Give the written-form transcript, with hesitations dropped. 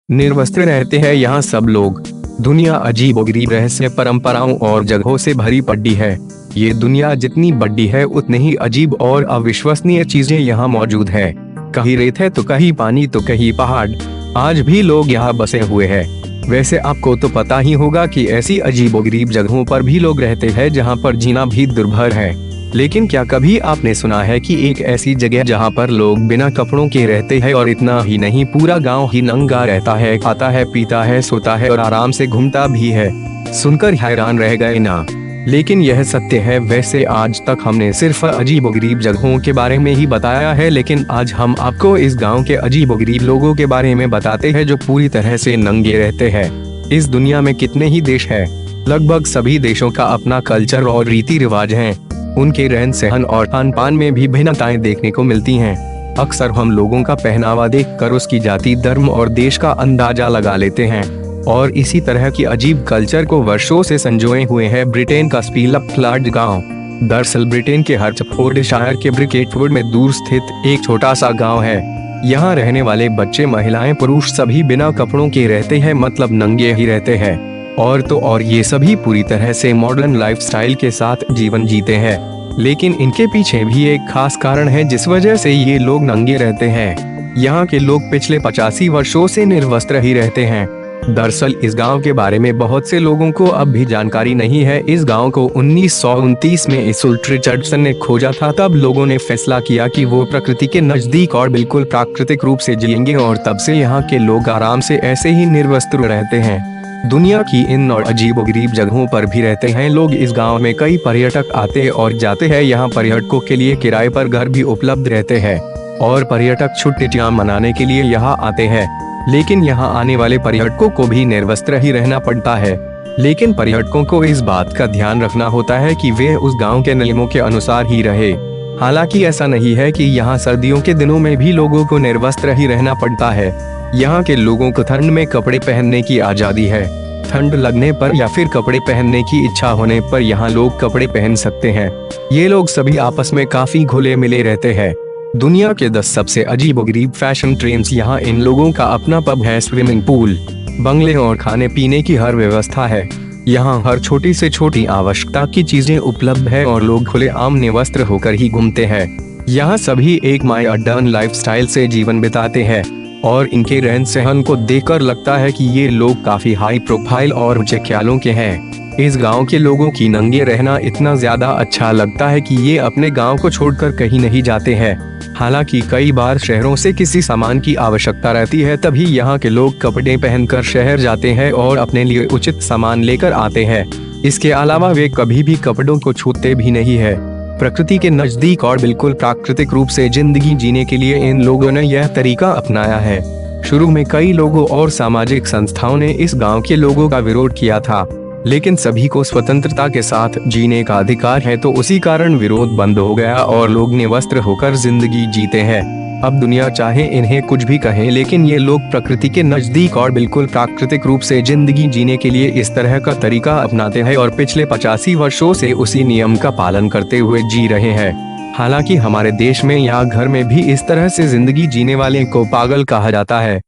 निर्वस्त्र रहते हैं यहाँ सब लोग। दुनिया अजीबोगरीब रहस्य, परंपराओं और जगहों से भरी पड़ी है। ये दुनिया जितनी बड़ी है उतनी ही अजीब और अविश्वसनीय चीजें यहाँ मौजूद है। कहीं रेत है तो कहीं पानी तो कहीं पहाड़। आज भी लोग यहाँ बसे हुए हैं। वैसे आपको तो पता ही होगा कि ऐसी अजीबोगरीब जगहों पर भी लोग रहते हैं जहाँ पर जीना भी दुर्भर है। लेकिन क्या कभी आपने सुना है कि एक ऐसी जगह जहाँ पर लोग बिना कपड़ों के रहते हैं, और इतना ही नहीं पूरा गांव ही नंगा रहता है, खाता है, पीता है, सोता है और आराम से घूमता भी है। सुनकर हैरान रह गए ना? लेकिन यह सत्य है। वैसे आज तक हमने सिर्फ अजीबोगरीब जगहों के बारे में ही बताया है, लेकिन आज हम आपको इस गाँव के अजीबोगरीब लोगों के बारे में बताते हैं जो पूरी तरह से नंगे रहते हैं। इस दुनिया में कितने ही देश है, लगभग सभी देशों का अपना कल्चर और रीति रिवाज है। उनके रहन सहन और खान पान में भी भिन्नताएं देखने को मिलती हैं। अक्सर हम लोगों का पहनावा देखकर उसकी जाति, धर्म और देश का अंदाजा लगा लेते हैं। और इसी तरह की अजीब कल्चर को वर्षों से संजोए हुए है ब्रिटेन का स्पीलफ्लाड गांव। दरअसल ब्रिटेन के हर्टफोर्डशायर के ब्रिकेटवुड में दूर स्थित एक छोटा सा गाँव है। यहाँ रहने वाले बच्चे, महिलाएं, पुरुष सभी बिना कपड़ों के रहते हैं, मतलब नंगे ही रहते हैं। और तो और ये सभी पूरी तरह से मॉडर्न लाइफस्टाइल के साथ जीवन जीते हैं। लेकिन इनके पीछे भी एक खास कारण है जिस वजह से ये लोग नंगे रहते हैं। यहाँ के लोग पिछले 85 वर्षों से निर्वस्त्र ही रहते हैं। दरअसल इस गांव के बारे में बहुत से लोगों को अब भी जानकारी नहीं है। इस गांव को 1929 में इसुल्ट रिचर्डसन ने खोजा था। तब लोगों ने फैसला किया कि वो प्रकृति के नजदीक और बिल्कुल प्राकृतिक रूप से जिएंगे, और तब से यहाँ के लोग आराम से ऐसे ही निर्वस्त्र रहते हैं। दुनिया की इन और अजीबोगरीब जगहों पर भी रहते हैं लोग। इस गांव में कई पर्यटक आते और जाते हैं। यहाँ पर्यटकों के लिए किराए पर घर भी उपलब्ध रहते हैं और पर्यटक छुट्टियां मनाने के लिए यहाँ आते हैं। लेकिन यहाँ आने वाले पर्यटकों को भी निर्वस्त्र ही रहना पड़ता है। लेकिन पर्यटकों को इस बात का ध्यान रखना होता है कि वे उस गाँव के नियमों के अनुसार ही रहे। हालांकि ऐसा नहीं है कि यहाँ सर्दियों के दिनों में भी लोगों को निर्वस्त्र ही रहना पड़ता है। यहाँ के लोगों को ठंड में कपड़े पहनने की आजादी है। ठंड लगने पर या फिर कपड़े पहनने की इच्छा होने पर यहाँ लोग कपड़े पहन सकते हैं। ये लोग सभी आपस में काफी घुले मिले रहते हैं। दुनिया के 10 सबसे अजीबोगरीब फैशन ट्रेंड्स। यहाँ इन लोगों का अपना पब है, स्विमिंग पूल, बंगले और खाने पीने की हर व्यवस्था है। यहाँ हर छोटी से छोटी आवश्यकता की चीजें उपलब्ध है और लोग खुलेआम निवस्त्र होकर ही घूमते हैं। यहाँ सभी एक मॉडर्न लाइफस्टाइल से जीवन बिताते हैं और इनके रहन सहन को देखकर लगता है कि ये लोग काफी हाई प्रोफाइल और ऊंचे ख्यालों के हैं। इस गांव के लोगों की नंगे रहना इतना ज्यादा अच्छा लगता है कि ये अपने गांव को छोड़कर कहीं नहीं जाते हैं। हालांकि कई बार शहरों से किसी सामान की आवश्यकता रहती है, तभी यहाँ के लोग कपड़े पहनकर शहर जाते हैं और अपने लिए उचित सामान लेकर आते हैं। इसके अलावा वे कभी भी कपड़ों को छूते भी नहीं है। प्रकृति के नजदीक और बिल्कुल प्राकृतिक रूप से जिंदगी जीने के लिए इन लोगों ने यह तरीका अपनाया है। शुरू में कई लोगों और सामाजिक संस्थाओं ने इस गांव के लोगों का विरोध किया था, लेकिन सभी को स्वतंत्रता के साथ जीने का अधिकार है, तो उसी कारण विरोध बंद हो गया और लोग निवस्त्र होकर जिंदगी जीते हैं। अब दुनिया चाहे इन्हें कुछ भी कहे, लेकिन ये लोग प्रकृति के नजदीक और बिल्कुल प्राकृतिक रूप से जिंदगी जीने के लिए इस तरह का तरीका अपनाते हैं और पिछले 85 वर्षों से उसी नियम का पालन करते हुए जी रहे हैं। हालांकि हमारे देश में या घर में भी इस तरह से जिंदगी जीने वाले को पागल कहा जाता है।